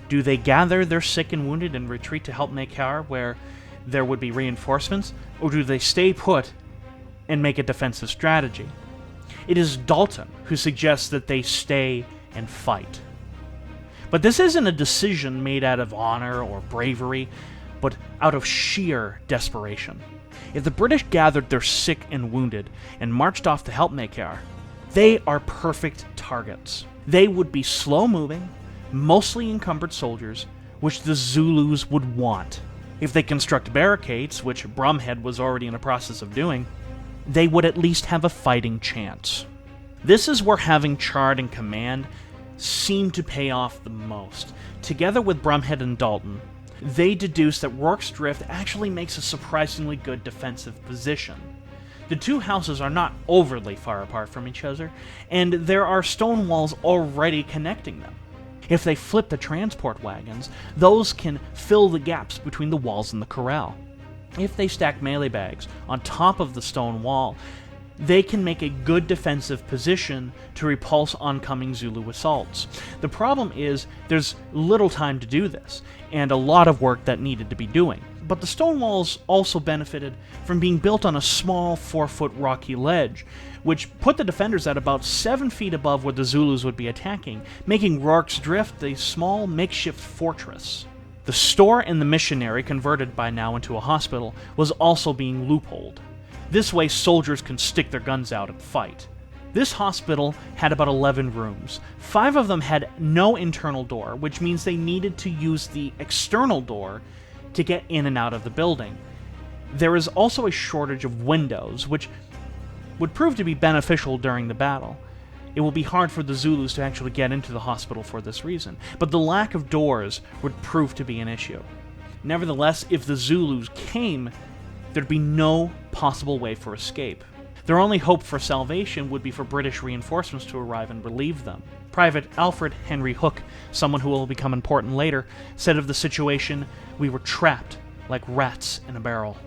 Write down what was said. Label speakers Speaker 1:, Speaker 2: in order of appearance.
Speaker 1: Do they gather their sick and wounded and retreat to help Nekar, where there would be reinforcements, or do they stay put and make a defensive strategy? It is Dalton who suggests that they stay and fight. But this isn't a decision made out of honor or bravery, but out of sheer desperation. If the British gathered their sick and wounded and marched off to help Nekar, they are perfect targets. They would be slow-moving, mostly encumbered soldiers, which the Zulus would want. If they construct barricades, which Brumhead was already in the process of doing, they would at least have a fighting chance. This is where having Chard in command seemed to pay off the most. Together with Brumhead and Dalton, they deduced that Rorke's Drift actually makes a surprisingly good defensive position. The two houses are not overly far apart from each other, and there are stone walls already connecting them. If they flip the transport wagons, those can fill the gaps between the walls and the corral. If they stack melee bags on top of the stone wall, they can make a good defensive position to repulse oncoming Zulu assaults. The problem is there's little time to do this, and a lot of work that needed to be doing. But the stone walls also benefited from being built on a small 4-foot rocky ledge, which put the defenders at about 7 feet above where the Zulus would be attacking, making Rorke's Drift a small makeshift fortress. The store and the missionary, converted by now into a hospital, was also being loopholed. This way soldiers can stick their guns out and fight. This hospital had about 11 rooms. 5 of them had no internal door, which means they needed to use the external door to get in and out of the building. There is also a shortage of windows, which would prove to be beneficial during the battle. It will be hard for the Zulus to actually get into the hospital for this reason, but the lack of doors would prove to be an issue. Nevertheless, if the Zulus came, there'd be no possible way for escape. Their only hope for salvation would be for British reinforcements to arrive and relieve them. Private Alfred Henry Hook, someone who will become important later, said of the situation, "We were trapped like rats in a barrel."